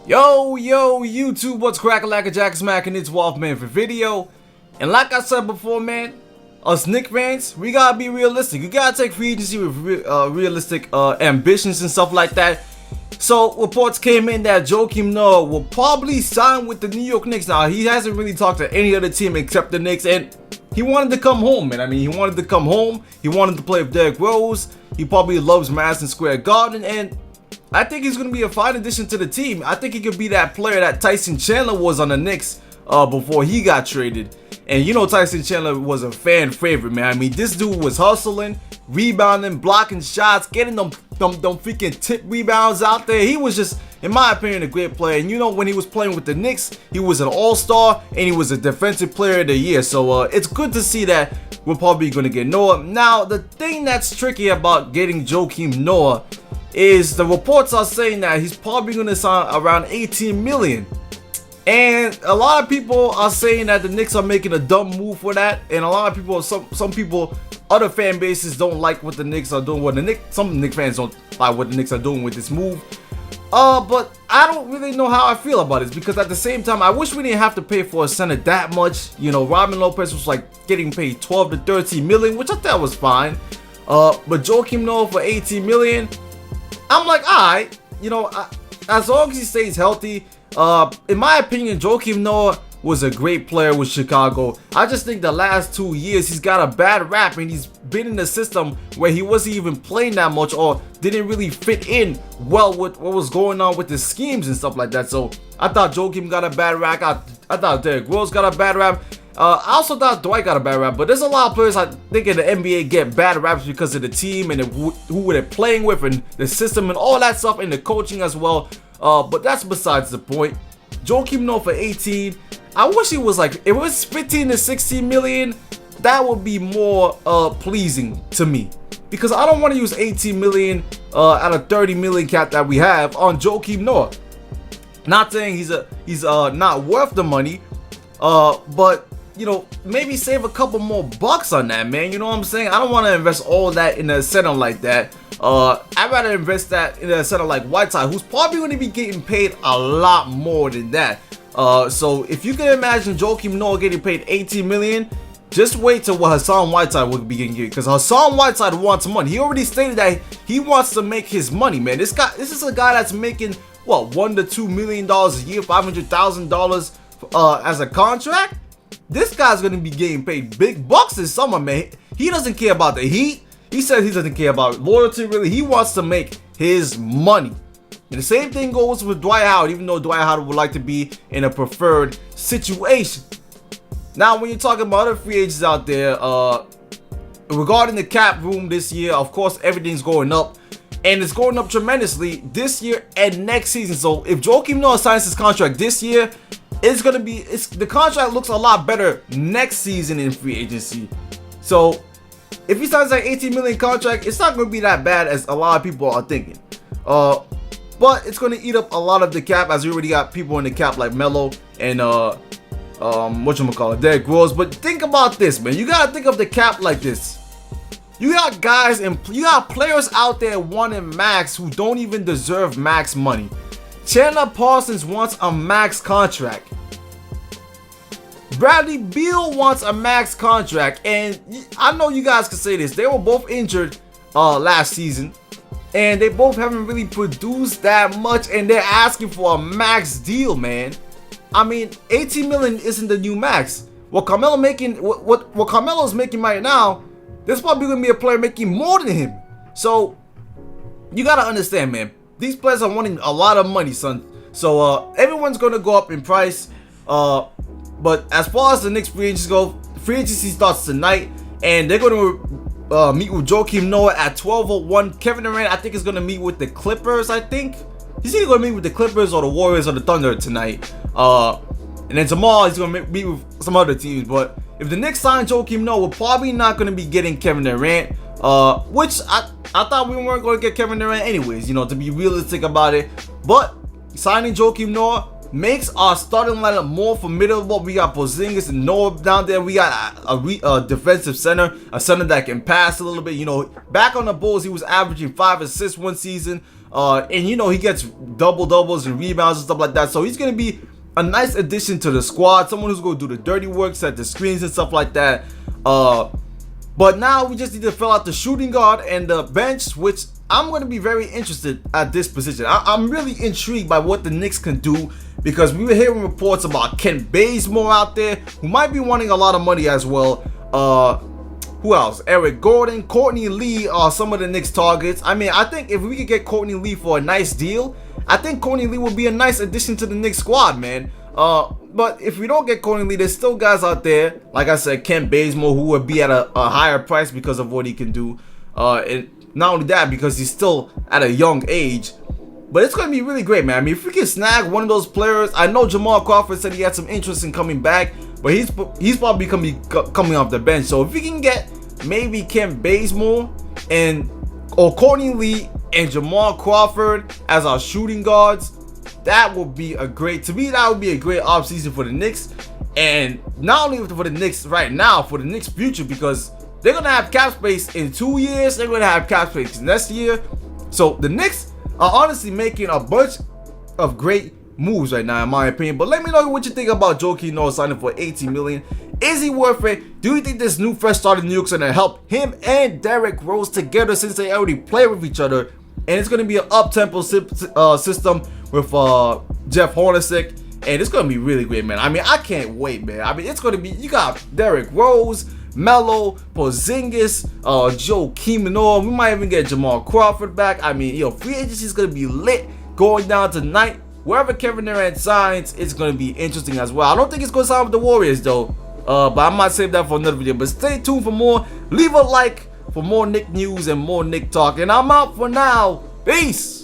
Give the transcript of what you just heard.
Yo, YouTube, what's crackalacka Jack Smacking? It's Wolfman for video. And like I said before, man, us Knicks fans, we gotta be realistic. You gotta take free agency with realistic ambitions and stuff like that. So reports came in that Joakim Noah will probably sign with the New York Knicks. Now, he hasn't really talked to any other team except the Knicks, and he wanted to come home, man. I mean, he wanted to come home. He wanted to play with Derrick Rose. He probably loves Madison Square Garden, and I think he's going to be a fine addition to the team. I think he could be that player that Tyson Chandler was on the Knicks before he got traded. And you know Tyson Chandler was a fan favorite, man. I mean, this dude was hustling, rebounding, blocking shots, getting them freaking tip rebounds out there. He was just, in my opinion, a great player. And you know, when he was playing with the Knicks, he was an all-star and he was a defensive player of the year. So it's good to see that we're probably going to get Noah. Now, the thing that's tricky about getting Joakim Noah is the reports are saying that he's probably going to sign around 18 million. And a lot of people are saying that the Knicks are making a dumb move for that. And a lot of people, some people, other fan bases don't like what the Knicks are doing. Some Knicks fans don't like what the Knicks are doing with this move. But I don't really know how I feel about it, because at the same time, I wish we didn't have to pay for a center that much. You know, Robin Lopez was like getting paid 12 to 13 million, which I thought was fine. But Joakim Noah for 18 million, I'm like, alright, you know, as long as he stays healthy. In my opinion, Joakim Noah was a great player with Chicago. I just think the last 2 years he's got a bad rap, and he's been in a system where he wasn't even playing that much or didn't really fit in well with what was going on with the schemes and stuff like that. So I thought Joakim got a bad rap. I thought Derrick Rose got a bad rap. I also thought Dwight got a bad rap, but there's a lot of players I think in the NBA get bad raps because of the team and who they're playing with and the system and all that stuff, and the coaching as well. But that's besides the point. Joakim Noah for 18. I wish he was like, if it was 15 to 16 million, that would be more pleasing to me, because I don't want to use 18 million out of 30 million cap that we have on Joakim Noah. Not saying he's not worth the money, but you know, maybe save a couple more bucks on that, man. You know what I'm saying? I don't want to invest all that in a center like that. I'd rather invest that in a center like Whiteside, who's probably going to be getting paid a lot more than that. So if you can imagine Joakim Noah getting paid 18 million, just wait till what Hassan Whiteside will be getting, because Hassan Whiteside wants money. He already stated that he wants to make his money, man. This is a guy that's making what, $1 to $2 million a year, $500,000 as a contract. This guy's gonna be getting paid big bucks this summer, man. He doesn't care about the heat. He said he doesn't care about loyalty, really. He wants to make his money. And the same thing goes with Dwight Howard, even though Dwight Howard would like to be in a preferred situation. Now, when you're talking about other free agents out there, regarding the cap room this year, of course, everything's going up. And it's going up tremendously this year and next season. So if Joakim Noah signs his contract this year, the contract looks a lot better next season in free agency. So if he signs like 18 million contract, it's not going to be that bad as a lot of people are thinking. But it's going to eat up a lot of the cap, as we already got people in the cap like Melo and Derrick Rose. But think about this, man. You got to think of the cap like this. You got guys and you got players out there wanting max who don't even deserve max money. Chandler Parsons wants a max contract. Bradley Beal wants a max contract, and I know you guys can say this. They were both injured last season, and they both haven't really produced that much, and they're asking for a max deal, man. I mean, 18 million isn't the new max. What Carmelo's making right now, there's probably gonna be a player making more than him. So you gotta understand, man. These players are wanting a lot of money, son. So everyone's gonna go up in price. But as far as the Knicks free agents go, free agency starts tonight, and they're gonna meet with Joakim Noah at 12:01. Kevin Durant, I think, is gonna meet with the Clippers. I think he's either gonna meet with the Clippers or the Warriors or the Thunder tonight. And then tomorrow he's gonna meet with some other teams. But if the Knicks sign Joakim Noah, we're probably not gonna be getting Kevin Durant. Which I thought we weren't going to get Kevin Durant anyways, you know, to be realistic about it. But signing Joakim Noah makes our starting lineup more formidable. We got Porzingis and Noah down there. We got a defensive center, a center that can pass a little bit. You know, back on the Bulls, he was averaging 5 assists one season. And you know, he gets double doubles and rebounds and stuff like that. So he's gonna be a nice addition to the squad. Someone who's gonna do the dirty work, set the screens and stuff like that. But now we just need to fill out the shooting guard and the bench, which I'm going to be very interested at this position. I'm really intrigued by what the Knicks can do, because we were hearing reports about Kent Bazemore out there, who might be wanting a lot of money as well. Who else? Eric Gordon, Courtney Lee are some of the Knicks targets. I mean, I think if we could get Courtney Lee for a nice deal, I think Courtney Lee would be a nice addition to the Knicks squad, man. But if we don't get Courtney Lee, there's still guys out there, like I said, Kent Bazemore, who would be at a higher price because of what he can do. And not only that, because he's still at a young age. But it's going to be really great, man. I mean, if we can snag one of those players, I know Jamal Crawford said he had some interest in coming back, but he's probably coming off the bench. So if we can get maybe Kent Bazemore or Courtney Lee and Jamal Crawford as our shooting guards, that would be a great, to me, that would be a great offseason for the Knicks. And not only for the Knicks right now, for the Knicks future, because they're going to have cap space in 2 years. They're going to have cap space next year. So the Knicks are honestly making a bunch of great moves right now, in my opinion. But let me know what you think about Joakim Noah signing for $18 million. Is he worth it? Do you think this new fresh start in New York's going to help him and Derrick Rose together, since they already play with each other? And it's going to be an up-tempo system with Jeff Hornacek. And it's going to be really great, man. I mean, I can't wait, man. I mean, it's going to be, you got Derrick Rose, Melo, Porzingis, Joakim Noah. We might even get Jamal Crawford back. I mean, yo, free agency is going to be lit going down tonight. Wherever Kevin Durant signs, it's going to be interesting as well. I don't think it's going to sign with the Warriors, though. But I might save that for another video. But stay tuned for more. Leave a like for more Knick news and more Knick talk. And I'm out for now. Peace.